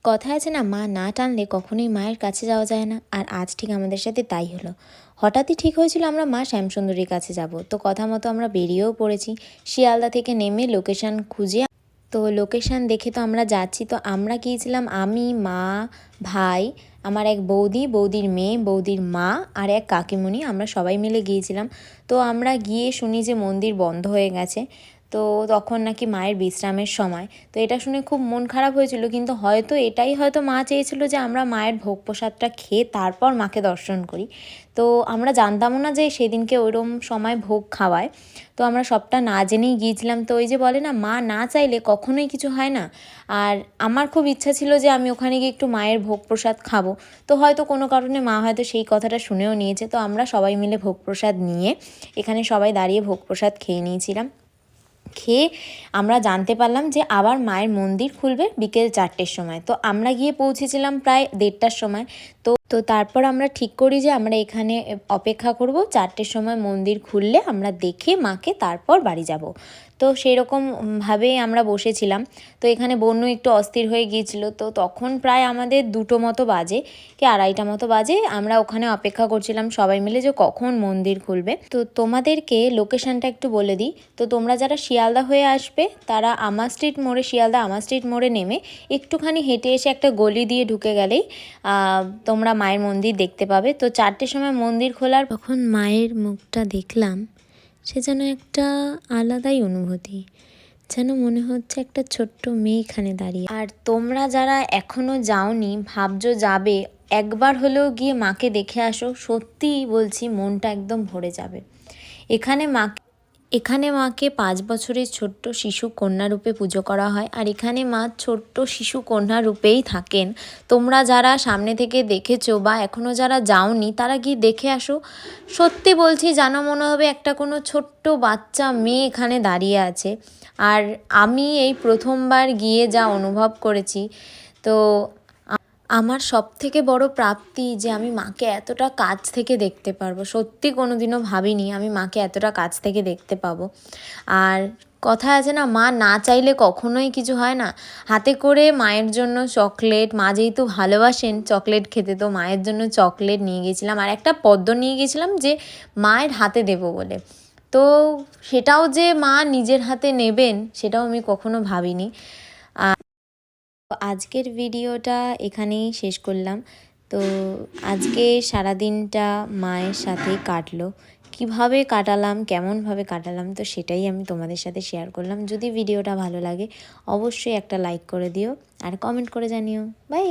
কথা আছে না, মা না টানলে কখনোই মায়ের কাছে যাওয়া যায় না। আর আজ ঠিক আমাদের সাথে তাই হলো। হঠাৎই ঠিক হয়েছিল আমরা মা শ্যামসুন্দরীর কাছে যাব। তো কথা মতো আমরা বেরিয়েও পড়েছি। শিয়ালদা থেকে নেমে লোকেশান খুঁজে, তো লোকেশান দেখে তো আমরা যাচ্ছি। তো আমরা গিয়েছিলাম আমি, মা, ভাই, আমার এক বৌদি, বৌদির মেয়ে, বৌদির মা আর এক কাকিমণি, আমরা সবাই মিলে গিয়েছিলাম। তো আমরা গিয়ে শুনি যে মন্দির বন্ধ হয়ে গেছে। তো তখন নাকি মায়ের বিশ্রামের সময়। তো এটা শুনে খুব মন খারাপ হয়েছিল, কিন্তু হয়তো মা চেয়েছিল যে আমরা মায়ের ভোগ প্রসাদটা খেয়ে তারপর মাকে দর্শন করি। তো আমরা জানতামও না যে সেদিনকে ওইরকম সময় ভোগ খাওয়ায়। তো আমরা সবটা না জেনেই গিয়েছিলাম। তো ওই যে বলে না, মা না চাইলে কখনোই কিছু হয় না। আর আমার খুব ইচ্ছা ছিল যে আমি ওখানে গিয়ে একটু মায়ের ভোগ প্রসাদ খাবো। তো হয়তো কোনো কারণে মা হয়তো সেই কথাটা শুনেও নিয়েছে। তো আমরা সবাই মিলে ভোগ প্রসাদ নিয়ে এখানে সবাই দাঁড়িয়ে ভোগ প্রসাদ খেয়ে নিয়েছিলাম। খেয়ে আমরা জানতে পারলাম যে আবার মায়ের মন্দির খুলবে বিকেল 4টের সময়। তো আমরা গিয়ে পৌঁছেছিলাম প্রায় 1:30টার সময়। তো তারপর আমরা ঠিক করি যে আমরা এখানে অপেক্ষা করব, 4টের সময় মন্দির খুললে আমরা দেখে মাকে তারপর বাড়ি যাব। তো সেই রকমভাবেই আমরা বসেছিলাম। তো এখানে বন্যু একটু অস্থির হয়ে গিয়েছিল। তো তখন প্রায় আমাদের 2টো মতো বাজে কি 2:30টা মতো বাজে। আমরা ওখানে অপেক্ষা করছিলাম সবাই মিলে যে কখন মন্দির খুলবে। তো তোমাদেরকে লোকেশানটা একটু বলে দিই। তো তোমরা যারা শিয়ালদা হয়ে আসবে তারা শিয়ালদা আমার স্ট্রিট মোড়ে নেমে একটুখানি হেঁটে এসে একটা গলি দিয়ে ঢুকে গেলেই তোমরা মায়ের মন্দির দেখতে পাবে। তো 4টের সময় মন্দির খোলার তখন মায়ের মুখটা দেখলাম, সে যেন একটা আলাদাই অনুভূতি, যেন মনে হচ্ছে একটা ছোট্ট মেয়ে এখানে দাঁড়িয়ে। আর তোমরা যারা এখনও যাওনি, ভাবছো যাবে, একবার হলেও গিয়ে মাকে দেখে আসো। সত্যিই বলছি, মনটা একদম ভরে যাবে। এখানে মাকে 5 বছরের ছোট্ট শিশু কন্যা রূপে পুজো করা হয়। আর এখানে মা ছোট্ট শিশু কন্যা রূপেই থাকেন। তোমরা যারা সামনে থেকে দেখেছো বা এখনও যারা যাওনি, তারা গিয়ে দেখে আসো। সত্যি বলছি, যেন মনে হবে একটা কোনো ছোট্ট বাচ্চা মেয়ে এখানে দাঁড়িয়ে আছে। আর আমি এই প্রথমবার গিয়ে যা অনুভব করেছি, তো আমার সবথেকে বড় প্রাপ্তি যে আমি মাকে এতটা কাছ থেকে দেখতে পারবো। সত্যি কোনো দিনও ভাবিনি আমি মাকে এতটা কাছ থেকে দেখতে পাবো। আর কথা আছে না, মা না চাইলে কখনোই কিছু হয় না। হাতে করে মায়ের জন্য চকলেট, মা যেহেতু ভালোবাসেন চকলেট খেতে, তো মায়ের জন্য চকলেট নিয়ে গেছিলাম। আর একটা পদ্ম নিয়ে গেছিলাম যে মায়ের হাতে দেবো বলে। তো সেটাও যে মা নিজের হাতে নেবেন, সেটাও আমি কখনো ভাবিনি। আজকের ভিডিওটা এখানেই শেষ করলাম। তো আজকে সারাদিনটা মায়ের সাথেই কাটলো। কিভাবে কাটালাম, কেমনভাবে কাটালাম, তো সেটাই আমি তোমাদের সাথে শেয়ার করলাম। যদি ভিডিওটা ভালো লাগে অবশ্যই একটা লাইক করে দিও আর কমেন্ট করে জানিও। বাই।